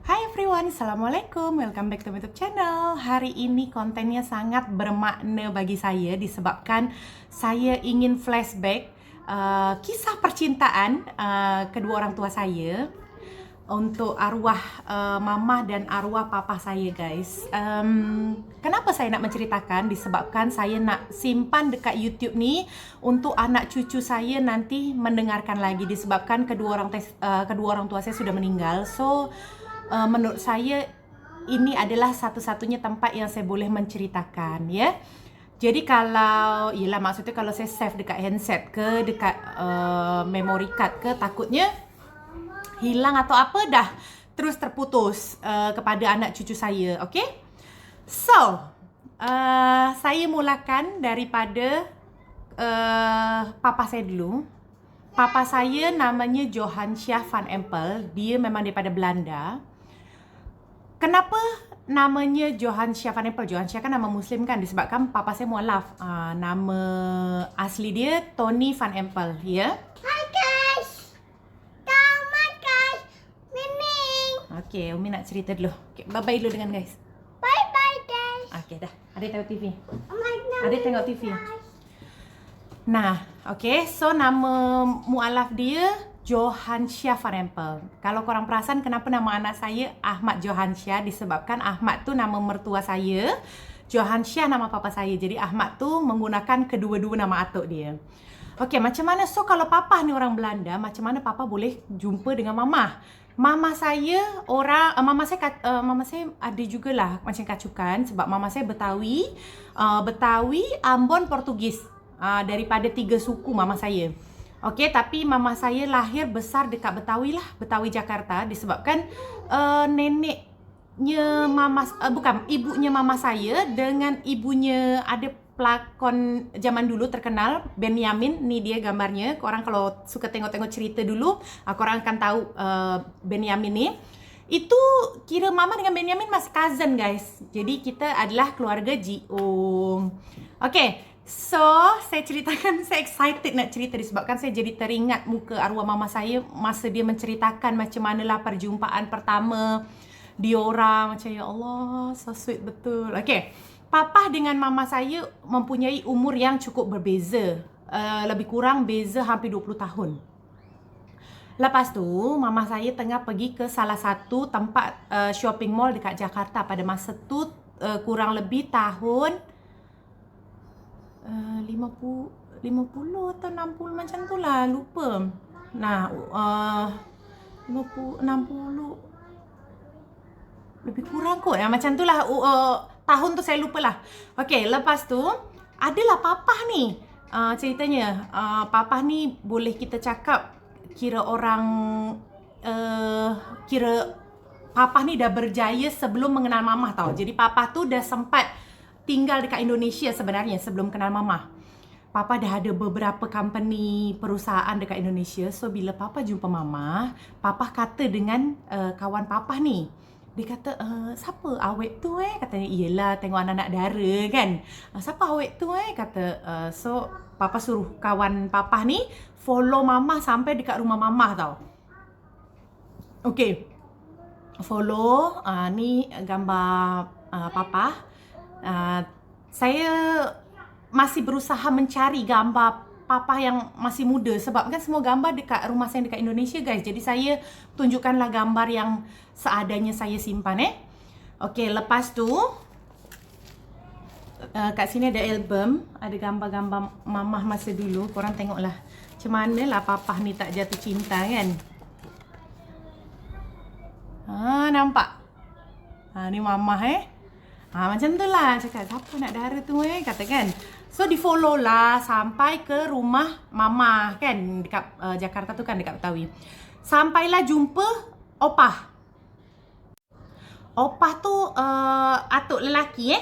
Hai everyone, Assalamualaikum, welcome back to my YouTube channel. Hari ini kontennya sangat bermakna bagi saya disebabkan saya ingin flashback kisah percintaan kedua orang tua saya untuk arwah mama dan arwah papa saya, guys. Kenapa saya nak menceritakan? Disebabkan saya nak simpan dekat YouTube ni untuk anak cucu saya nanti mendengarkan lagi. Disebabkan kedua orang tua saya sudah meninggal. So menurut saya ini adalah satu-satunya tempat yang saya boleh menceritakan, ya. Jadi kalau, yelah, maksudnya kalau saya save dekat handset ke, dekat memory card ke, takutnya hilang atau apa, dah terus terputus kepada anak cucu saya, okay? So, saya mulakan daripada papa saya dulu. Papa saya namanya Johansyah van Empel. Dia memang daripada Belanda. Kenapa namanya Johansyah van Empel? Johansyah kan nama Muslim kan, disebabkan papa saya mualaf. Nama asli dia Tony van Empel, ya. Hai guys, selamat guys, Miming. Okay, Umi nak cerita dulu. Okay, bye-bye dulu dengan guys. Bye bye guys. Okay, dah. Adik tengok TV. Nama Adik tengok TV. Nah, okay, so nama mualaf dia Johansyah van Empel. Kalau korang perasan kenapa nama anak saya Ahmad Johansyah, disebabkan Ahmad tu nama mertua saya, Johansyah nama papa saya. Jadi Ahmad tu menggunakan kedua-dua nama atuk dia. Okay, macam mana? So kalau papa ni orang Belanda, macam mana papa boleh jumpa dengan mama? Mama saya mama saya ada jugalah macam kacukan, sebab mama saya Betawi, Ambon, Portugis. Daripada 3 suku mama saya. Okey, tapi mama saya lahir besar dekat Betawi lah, Betawi Jakarta, disebabkan ibunya mama saya dengan ibunya ada pelakon zaman dulu terkenal, Benyamin. Ni dia gambarnya. Korang kalau suka tengok-tengok cerita dulu, korang akan tahu Benyamin ni. Itu kira mama dengan Benyamin masih cousin, guys. Jadi kita adalah keluarga Jiung. Okey. So, saya ceritakan, saya excited nak cerita disebabkan saya jadi teringat muka arwah mama saya masa dia menceritakan macam manalah perjumpaan pertama diorang. Macam, ya Allah, so sweet betul. Okay, papa dengan mama saya mempunyai umur yang cukup berbeza. Lebih kurang beza hampir 20 tahun. Lepas tu, mama saya tengah pergi ke salah satu tempat shopping mall dekat Jakarta pada masa tu, kurang lebih tahun 50 atau 60 macam tu lah, lupa. Nah, 50, 60 lebih kurang kot, macam tu lah. Tahun tu saya lupa lah. Okay, lepas tu adalah papa ni. Ceritanya papa ni boleh kita cakap kira orang kira papa ni dah berjaya sebelum mengenal mama tau. Jadi papa tu dah sempat tinggal dekat Indonesia sebenarnya sebelum kenal mama. Papa dah ada beberapa company, perusahaan dekat Indonesia. So bila papa jumpa mama, papa kata dengan kawan papa ni. Dia kata, siapa awet tu Katanya, iyalah tengok anak-anak dara kan. Siapa awet tu Kata, so papa suruh kawan papa ni follow mama sampai dekat rumah mama tau. Okay, follow, ni gambar papa. Saya masih berusaha mencari gambar papa yang masih muda, sebab kan semua gambar dekat rumah saya dekat Indonesia, guys. Jadi saya tunjukkanlah gambar yang seadanya saya simpan. Okey, lepas tu kat sini ada album, ada gambar-gambar mamah masa dulu. Korang tengoklah macam manalah papa ni tak jatuh cinta kan. Nampak? Ni mamah macam tu lah. Cakap, siapa nak dara tu kata kan. So di follow lah sampai ke rumah mama kan, dekat Jakarta tu kan, dekat Betawi. Sampailah jumpa opah. Opah tu atuk lelaki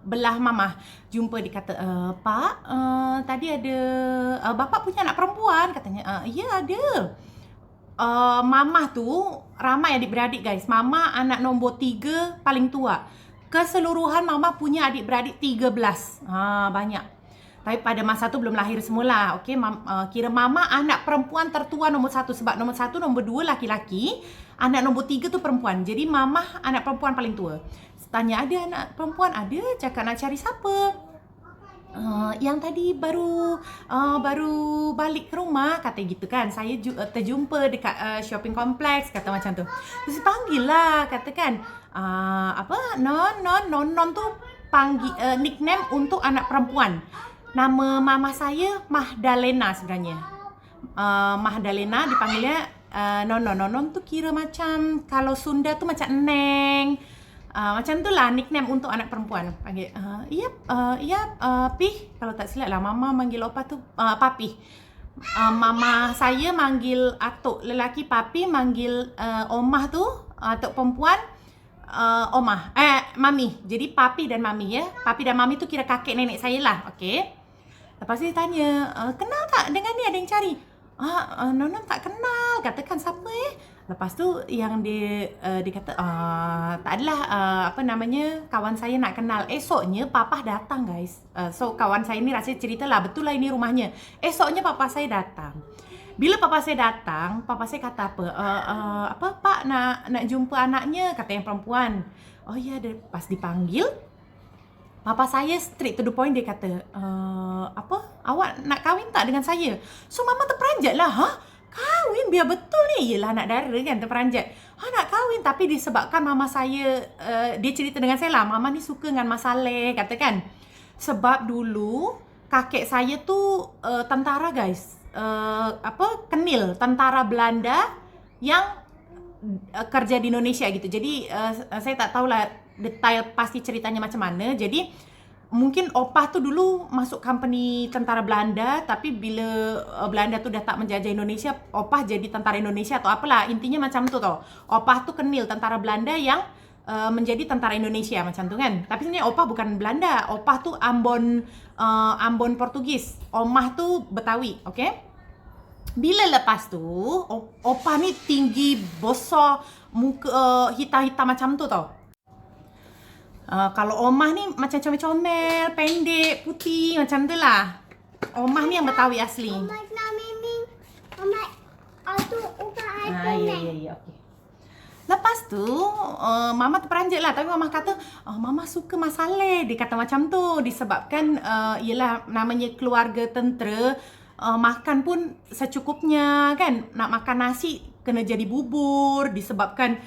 belah mama. Jumpa, dia kata, Pak, tadi ada bapak punya anak perempuan. Katanya, ya ada. Mama tu ramai adik-beradik, guys. Mama anak nombor 3 paling tua. Keseluruhan mama punya adik-beradik 13. Banyak. Tapi pada masa tu belum lahir semula. Okey, kira mama anak perempuan tertua nombor 1 sebab nombor 1, nombor 2 laki-laki, anak nombor 3 tu perempuan. Jadi mama anak perempuan paling tua. Tanya ada anak perempuan, ada, cakap nak cari siapa? Yang tadi baru balik ke rumah, kata gitu kan. Saya terjumpa dekat shopping kompleks, kata macam tu. Terus panggil lah, kata kan, non tu panggil nickname untuk anak perempuan. Nama mama saya Mahdalena sebenarnya. Mahdalena dipanggilnya non tu kira macam kalau Sunda tu macam Neng. Macam tu lah nickname untuk anak perempuan. Panggil, Pih. Kalau tak silap lah, mama manggil opa tu Papi. Mama saya manggil atuk lelaki Papi, manggil omah tu, atuk perempuan, omah. Mami. Jadi Papi dan Mami ya. Papi dan Mami tu kira kakek nenek saya lah. Okey. Lepas tu dia tanya, kenal tak dengan ni ada yang cari? Nonon tak kenal. Katakan siapa Lepas tu yang dia kata tak adalah kawan saya nak kenal. Esoknya papa datang guys. So kawan saya ni rasa ceritalah betul lah ini rumahnya. Esoknya papa saya datang. Bila papa saya datang, papa saya kata apa? Pak nak jumpa anaknya, kata yang perempuan. Oh ya, pas dipanggil papa saya straight to the point, dia kata, awak nak kahwin tak dengan saya? So mama terperanjat lah, kahwin biar betul ni? Yelah anak dara kan, terperanjat. Nak kahwin, tapi disebabkan mama saya, dia cerita dengan saya lah, mama ni suka dengan Mas Saleh, katakan. Sebab dulu kakek saya tu tentara guys, Kenil, tentara Belanda yang kerja di Indonesia gitu. Jadi saya tak tahulah detail pasti ceritanya macam mana. Jadi mungkin opah tu dulu masuk company tentara Belanda, tapi bila Belanda tu dah tak menjajah Indonesia, opah jadi tentara Indonesia atau apalah, intinya macam tu tau. Opah tu kenil tentara Belanda yang menjadi tentara Indonesia macam tu kan. Tapi sebenarnya opah bukan Belanda, opah tu Ambon Portugis, omah tu Betawi, okey? Bila lepas tu opah ni tinggi, besar, muka hitam-hitam macam tu tau. Kalau omah ni macam comel-comel, pendek, putih macam tu lah. Omah ni yang Betawi asli. Ya, okey. Lepas tu mama terperanjat lah, tapi mama kata mama suka Mas Saleh. Dia kata macam tu disebabkan ialah namanya keluarga tentera, makan pun secukupnya kan. Nak makan nasi kena jadi bubur disebabkan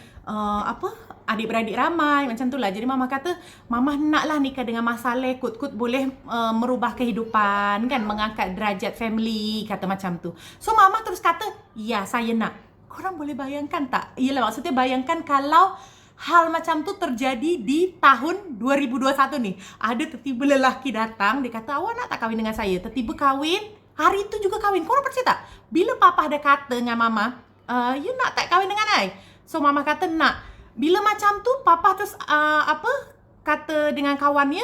adik-beradik ramai macam tu lah. Jadi mama kata mama naklah nikah dengan Mas Saleh, kut-kut boleh merubah kehidupan kan, mengangkat derajat family, kata macam tu. So mama terus kata, ya saya nak. Korang boleh bayangkan tak? Yelah, maksudnya bayangkan kalau hal macam tu terjadi di tahun 2021 ni. Ada tertiba lelaki datang, dia kata awak nak tak kahwin dengan saya? Tertiba kahwin, hari tu juga kahwin. Korang percaya tak? Bila papa ada kata dengan mama, you nak tak kahwin dengan I? So mama kata nak. Bila macam tu papa terus kata dengan kawannya,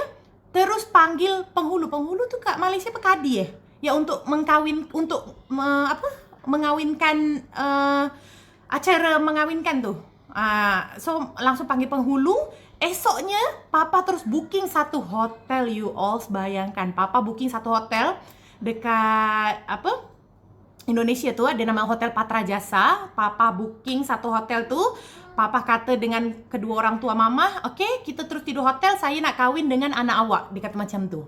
terus panggil penghulu. Penghulu tu kat Malaysia pekadi ya, untuk mengawinkan, acara mengawinkan tu. So langsung panggil penghulu. Esoknya papa terus booking satu hotel, you all bayangkan. Papa booking satu hotel dekat Indonesia tu, ada nama Hotel Patra Jasa. Papa booking satu hotel tu. Papa kata dengan kedua orang tua mama, okey, kita terus tidur hotel, saya nak kahwin dengan anak awak. Dia kata macam tu.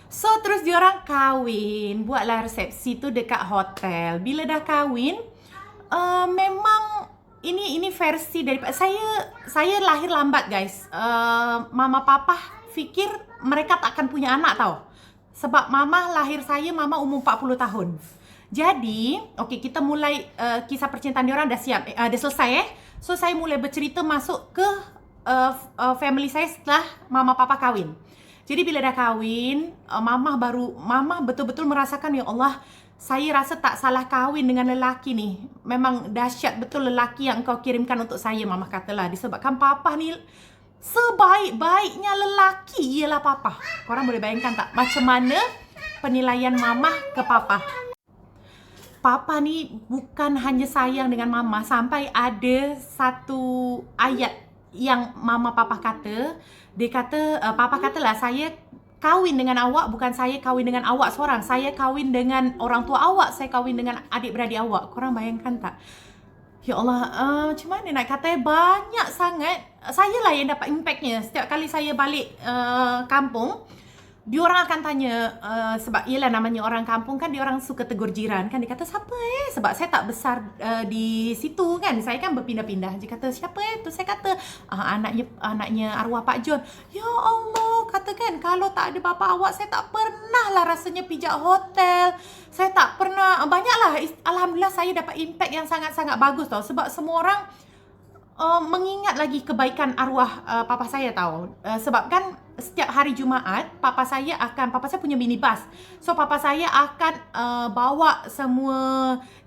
So terus diorang kahwin, buatlah resepsi tu dekat hotel. Bila dah kahwin, memang ini versi daripada saya lahir lambat guys. Mama papa fikir mereka takkan punya anak tau. Sebab mama lahir saya, mama umur 40 tahun. Jadi, okey, kita mulai kisah percintaan diorang dah siap, dah selesai So saya mulai bercerita masuk ke family saya setelah mama papa kahwin. Jadi bila dah kahwin, mama betul-betul merasakan, ya Allah, saya rasa tak salah kahwin dengan lelaki ni. Memang dahsyat betul lelaki yang engkau kirimkan untuk saya, mama katalah. Disebabkan papa ni sebaik-baiknya lelaki ialah papa. Korang boleh bayangkan tak macam mana penilaian mama ke papa? Papa ni bukan hanya sayang dengan mama, sampai ada satu ayat yang mama papa kata. Dia kata, papa katalah, saya kawin dengan awak bukan saya kawin dengan awak seorang. Saya kawin dengan orang tua awak, saya kawin dengan adik-beradik awak. Korang bayangkan tak? Ya Allah, macam mana nak kata, banyak sangat. Saya lah yang dapat impactnya. Setiap kali saya balik kampung, diorang akan tanya, sebab yelah namanya orang kampung kan, diorang suka tegur jiran kan. Dia kata, siapa sebab saya tak besar di situ kan. Saya kan berpindah-pindah. Dia kata, siapa tu? Saya kata, anaknya arwah Pak John. Ya Allah, kata kan, kalau tak ada bapa awak, saya tak pernah lah rasanya pijak hotel. Saya tak pernah, banyaklah. Alhamdulillah saya dapat impact yang sangat-sangat bagus tau. Sebab semua orang mengingat lagi kebaikan arwah papa saya tahu. Sebab kan setiap hari Jumaat papa saya punya minibus. So papa saya akan bawa semua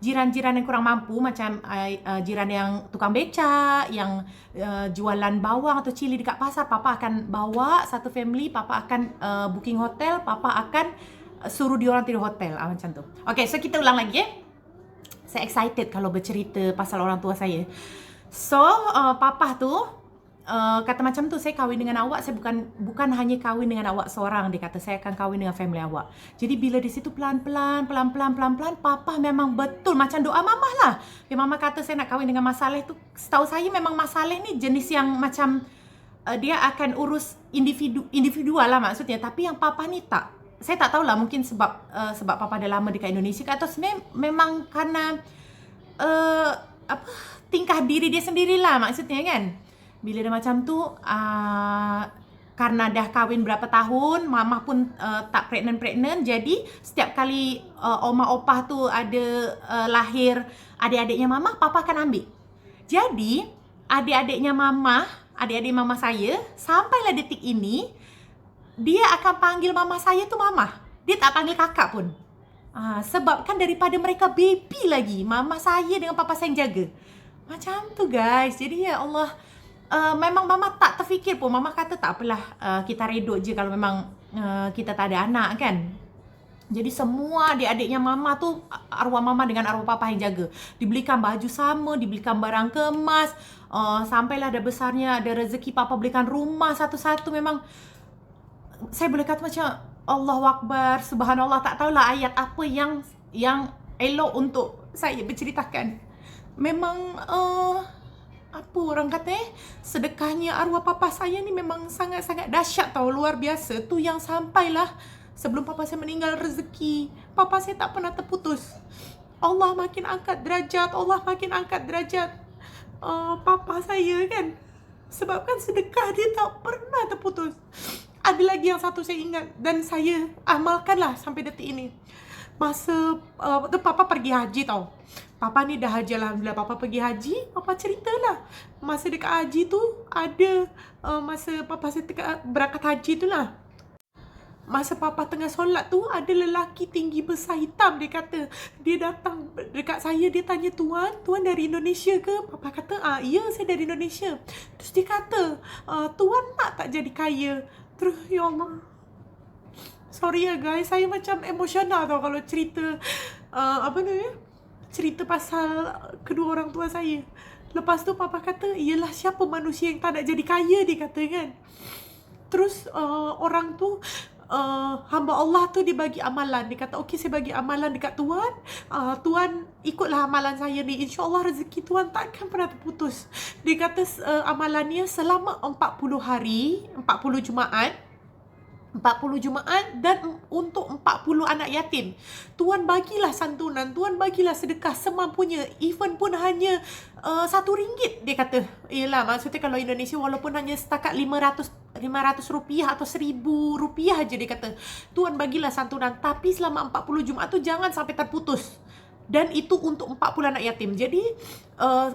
jiran-jiran yang kurang mampu, macam jiran yang tukang becak, yang jualan bawang atau cili dekat pasar, papa akan bawa satu family, papa akan booking hotel, papa akan suruh diorang tidur hotel, macam tu. Okay, so kita ulang lagi Saya excited kalau bercerita pasal orang tua saya. So, papa tu kata macam tu, saya kahwin dengan awak, saya bukan hanya kahwin dengan awak seorang. Dia kata, saya akan kahwin dengan family awak. Jadi bila di situ pelan-pelan, papa memang betul macam doa mamah lah. Yang mama kata saya nak kahwin dengan Mas Saleh tu, setahu saya memang Mas Saleh ni jenis yang macam dia akan urus individual lah maksudnya. Tapi yang papa ni tak. Saya tak tahulah, mungkin sebab papa dah lama dekat Indonesia ke, atau sebenarnya memang kerana tingkah diri dia sendirilah maksudnya kan. Bila dah macam tu, karena dah kahwin berapa tahun, mama pun tak pregnant, jadi setiap kali oma opah tu ada lahir adik-adiknya mama, papa akan ambil. Jadi adik-adik mama saya sampailah detik ini, dia akan panggil mama saya tu mama. Dia tak panggil kakak pun. Sebab kan daripada mereka baby lagi, mama saya dengan papa saya yang jaga. Macam tu guys. Jadi ya Allah, memang mama tak terfikir pun. Mama kata tak apalah, kita redut je kalau memang kita tak ada anak kan. Jadi semua adik-adiknya mama tu, arwah mama dengan arwah papa yang jaga. Dibelikan baju sama, dibelikan barang kemas, sampailah ada besarnya, ada rezeki papa belikan rumah satu-satu. Memang saya boleh kata macam Allahu Akbar, subhanallah, tak tahulah ayat apa yang elok untuk saya berceritakan. Memang apa orang kata sedekahnya arwah papa saya ni memang sangat-sangat dahsyat tau, luar biasa. Tu yang sampailah sebelum papa saya meninggal, rezeki papa saya tak pernah terputus. Allah makin angkat derajat papa saya kan. Sebab kan sedekah dia tak pernah terputus. Ada lagi yang satu saya ingat dan saya amalkanlah sampai detik ini. Masa tu papa pergi haji tau. Papa ni dah haji, alhamdulillah. Papa pergi haji, papa ceritalah. Masa dekat haji tu ada masa papa saya berangkat haji tu lah. Masa papa tengah solat tu, ada lelaki tinggi besar hitam, dia kata. Dia datang dekat saya, dia tanya, Tuan dari Indonesia ke? Papa kata, ya saya dari Indonesia. Terus dia kata, Tuan nak tak jadi kaya? Terus, ya Allah, sorry ya guys, saya macam emosional tau kalau cerita cerita pasal kedua orang tua saya. Lepas tu papa kata, iyalah siapa manusia yang tak nak jadi kaya, dia kata kan. Terus orang tu, hamba Allah tu dia bagi amalan. Dia kata, okey saya bagi amalan dekat Tuan, Tuan ikutlah amalan saya ni, InsyaAllah rezeki Tuan takkan pernah terputus. Dia kata amalannya selama 40 hari, 40 Jumaat dan untuk 40 anak yatim. Tuan bagilah santunan, Tuan bagilah sedekah semampunya, even pun hanya RM1, dia kata. Yelah, maksudnya kalau Indonesia walaupun hanya setakat 500 rupiah atau 1000 rupiah aja, dia kata, Tuan bagilah santunan, tapi selama 40 Jumaat tu jangan sampai terputus. Dan itu untuk 40 anak yatim. Jadi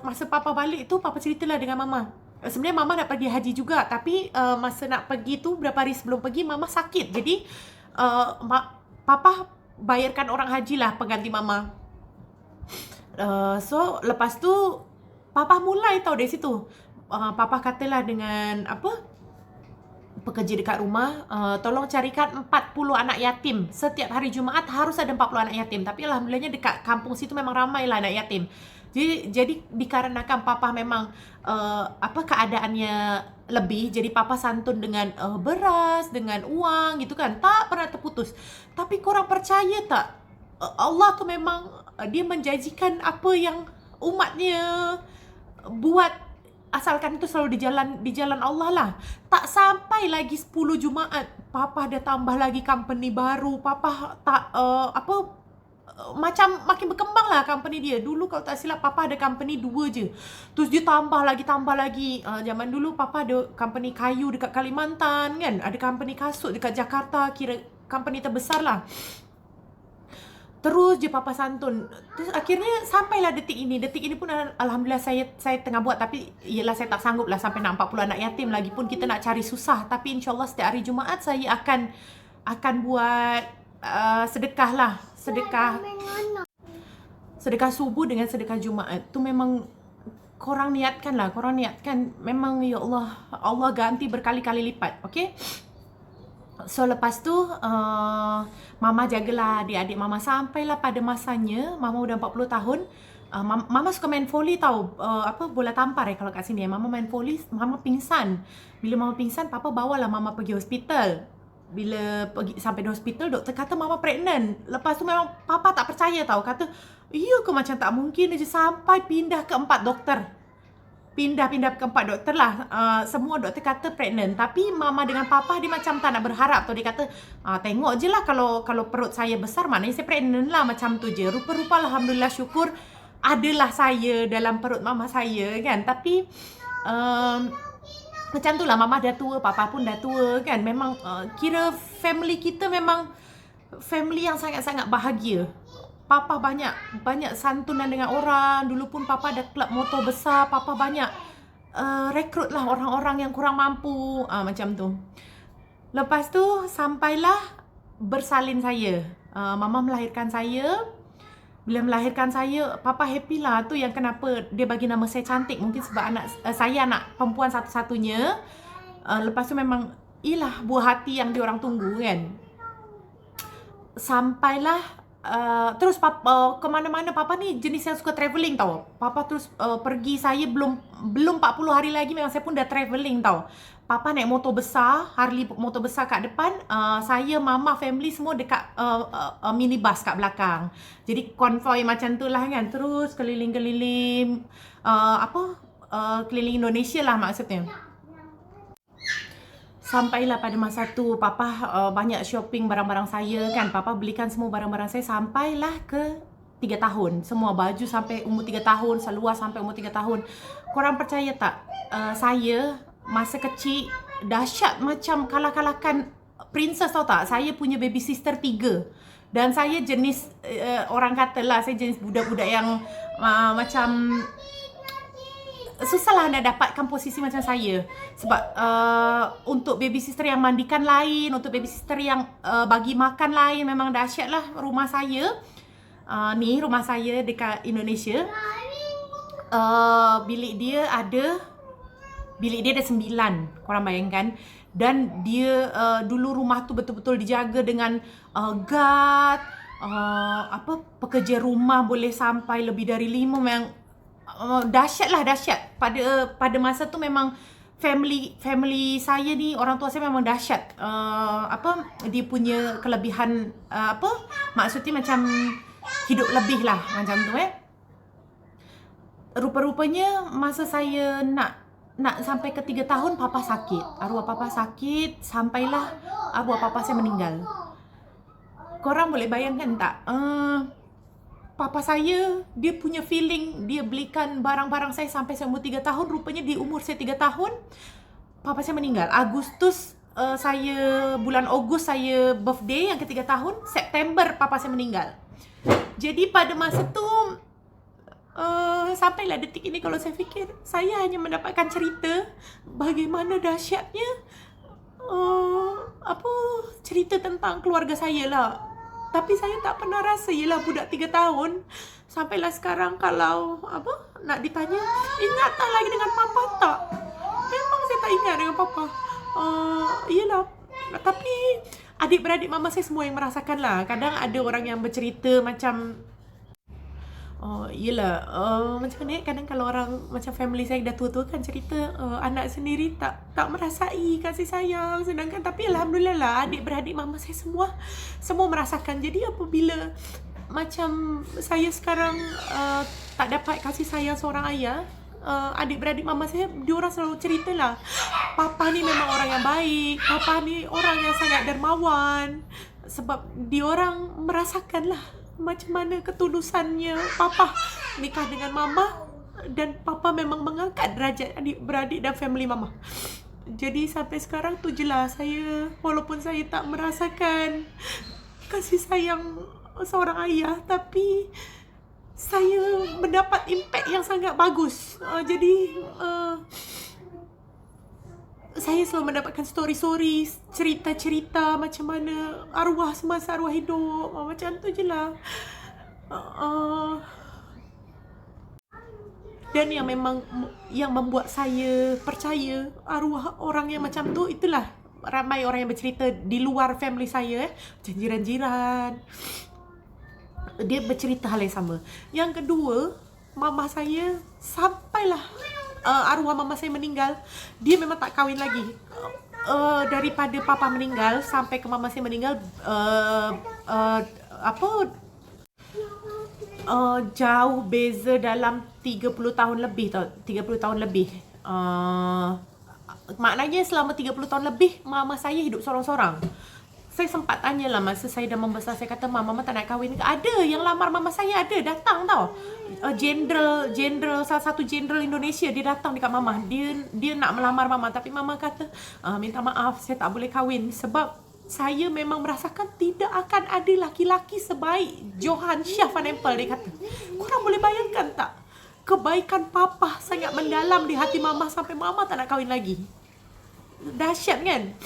masa papa balik tu, papa ceritalah dengan mama. Sebenarnya mama nak pergi haji juga, tapi masa nak pergi tu, berapa hari sebelum pergi, mama sakit. Jadi papa bayarkan orang haji lah pengganti mama. So lepas tu papa mulai tahu dari situ. Papa katalah dengan pekerja dekat rumah, tolong carikan 40 anak yatim. Setiap hari Jumaat harus ada 40 anak yatim. Tapi alhamdulillahnya dekat kampung situ memang ramai lah anak yatim. Jadi dikarenakan papa memang keadaannya lebih, jadi papa santun dengan beras, dengan uang gitu kan, tak pernah terputus. Tapi korang percaya tak, Allah tu memang dia menjanjikan apa yang umatnya buat, asalkan itu selalu di jalan Allah lah. Tak sampai lagi 10 Jumaat, papa dah tambah lagi company baru. Papa tak macam makin berkembang lah company dia. Dulu kalau tak silap papa ada company 2 je. Terus dia tambah lagi. Zaman dulu papa ada company kayu dekat Kalimantan kan. Ada company kasut dekat Jakarta, kira company terbesar lah. Terus je papa santun. Terus akhirnya sampailah detik ini. Detik ini pun alhamdulillah saya tengah buat, tapi ialah saya tak sanggup lah sampai nak 40 anak yatim lagi pun kita nak cari susah. Tapi insyaAllah setiap hari Jumaat saya akan buat sedekah lah. Sedekah subuh dengan sedekah Jumaat. Tu memang korang niatkan lah. Korang niatkan memang ya Allah, Allah ganti berkali-kali lipat. Okay? So lepas tu Mama jagalah adik-adik Mama sampailah pada masanya Mama udah 40 tahun. Mama suka main volley tau, bola tampar kalau kat sini. Mama main volley, Mama pingsan. Bila Mama pingsan, Papa bawalah Mama pergi hospital. Bila pergi sampai di hospital, doktor kata Mama pregnant. Lepas tu memang Papa tak percaya tau. Kata, iya ke macam tak mungkin je, sampai pindah ke 4 doktor. Pindah ke 4 doktor lah. Semua doktor kata pregnant. Tapi Mama dengan Papa dia macam tak nak berharap tau. Dia kata, tengok je lah kalau perut saya besar, maknanya saya pregnant lah, macam tu je. Rupa-rupa alhamdulillah syukur adalah saya dalam perut Mama saya kan. Tapi macam tu lah, Mama dah tua, Papa pun dah tua kan. Memang kira family kita memang family yang sangat-sangat bahagia. Papa banyak santunan dengan orang. Dulu pun Papa ada klub motor besar. Papa banyak rekrut lah orang-orang yang kurang mampu, macam tu. Lepas tu sampailah bersalin saya. Mama melahirkan saya. Bila melahirkan saya, Papa happy lah. Tu yang kenapa dia bagi nama saya Cantik. Mungkin sebab saya anak perempuan satu-satunya. Lepas tu memang ialah buah hati yang diorang tunggu kan. Sampailah terus Papa kemana-mana. Papa ni jenis yang suka travelling tau. Papa terus pergi. Saya belum 40 hari lagi memang saya pun dah travelling tau. Papa naik motor besar, Harley motor besar kat depan. Saya, Mama, family semua dekat minibus kat belakang. Jadi konvoi macam tu lah kan. Terus keliling-keliling keliling Indonesia lah maksudnya. Sampailah pada masa tu Papa banyak shopping barang-barang saya kan. Papa belikan semua barang-barang saya sampailah ke 3 tahun. Semua baju sampai umur 3 tahun, seluar sampai umur 3 tahun. Korang percaya tak? Saya masa kecil dahsyat macam kalah-kalahkan princess tau tak? Saya punya baby sister 3. Dan saya jenis orang kata lah, saya jenis budak-budak yang macam susahlah nak dapatkan posisi macam saya. Sebab untuk baby sister yang mandikan lain, untuk baby sister yang bagi makan lain. Memang dahsyat lah rumah saya. Ni rumah saya dekat Indonesia. Bilik dia ada 9. Korang bayangkan. Dan dia dulu rumah tu betul-betul dijaga dengan guard, pekerja rumah boleh sampai lebih dari 5. Memang dahsyat lah, dahsyat. Pada masa tu memang family saya ni, orang tua saya memang dahsyat. Dia punya kelebihan maksudnya macam hidup lebih lah macam tu Rupa-rupanya masa saya nak sampai ke 3 tahun, Papa sakit. Arwah Papa sakit, sampailah arwah Papa saya meninggal. Korang boleh bayangkan tak? Papa saya, dia punya feeling, dia belikan barang-barang saya sampai saya umur 3 tahun. Rupanya di umur saya 3 tahun, Papa saya meninggal. Bulan Ogos saya birthday yang ke 3 tahun. September Papa saya meninggal. Jadi pada masa tu, sampailah detik ini kalau saya fikir, saya hanya mendapatkan cerita bagaimana dahsyatnya cerita tentang keluarga saya lah. Tapi saya tak pernah rasa, yelah budak 3 tahun. Sampailah sekarang kalau nak ditanya, ingat tak lagi dengan Papa tak? Memang saya tak ingat dengan Papa. Yelah. Tapi adik-beradik Mama saya semua yang merasakan lah. Kadang ada orang yang bercerita macam, Oh, yelah, macam mana kadang kalau orang macam family saya dah tua-tua kan cerita anak sendiri tak merasai kasih sayang, sedangkan tapi alhamdulillah lah adik-beradik mama saya semua merasakan. Jadi apabila macam saya sekarang tak dapat kasih sayang seorang ayah, adik-beradik mama saya diorang selalu ceritalah, papa ni memang orang yang baik, papa ni orang yang sangat dermawan, sebab diorang merasakanlah macam mana ketulusannya papa nikah dengan mama, dan papa memang mengangkat derajat adik-beradik dan family mama. Jadi sampai sekarang tu je lah saya, walaupun saya tak merasakan kasih sayang seorang ayah, tapi saya mendapat impact yang sangat bagus. Jadi saya selalu mendapatkan story-story, cerita-cerita macam mana arwah semasa arwah hidup. Macam tu je lah. Dan yang membuat saya percaya arwah orang yang macam tu, itulah ramai orang yang bercerita di luar family saya, macam jiran-jiran, dia bercerita hal yang sama. Yang kedua, mama saya sampailah arwah mama saya meninggal, dia memang tak kahwin lagi. Daripada papa meninggal sampai ke mama saya meninggal, jauh beza dalam 30 tahun lebih tau. 30 tahun lebih. Maknanya selama 30 tahun lebih mama saya hidup sorang-sorang. Saya sempat tanyalah masa saya dah membesar, saya kata, mama tak nak kahwin ke? Ada yang lamar mama saya, ada datang tau. Salah satu jenderal Indonesia, dia datang dekat mama. Dia nak melamar mama, tapi mama kata, minta maaf, saya tak boleh kahwin sebab saya memang merasakan tidak akan ada laki-laki sebaik Johan Shah Van Empel. Dia kata, korang boleh bayangkan tak? Kebaikan papa sangat mendalam di hati mama sampai mama tak nak kahwin lagi. Dahsyat kan?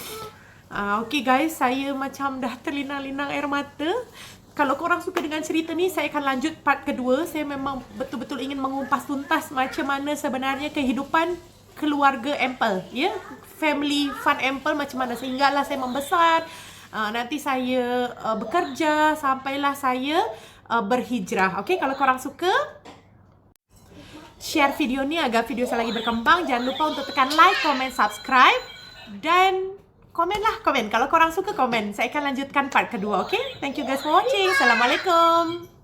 Okay guys, saya macam dah terlinang-linang air mata. Kalau korang suka dengan cerita ni, saya akan lanjut part kedua. Saya memang betul-betul ingin mengumpas tuntas macam mana sebenarnya kehidupan keluarga Empel, ya, family Van Empel macam mana sehinggalah saya membesar. Nanti saya bekerja sampailah saya berhijrah. Okay, kalau korang suka, share video ni agar video saya lagi berkembang. Jangan lupa untuk tekan like, comment, subscribe, dan komen. Kalau korang suka, komen. Saya akan lanjutkan part kedua, okay? Thank you guys for watching. Assalamualaikum.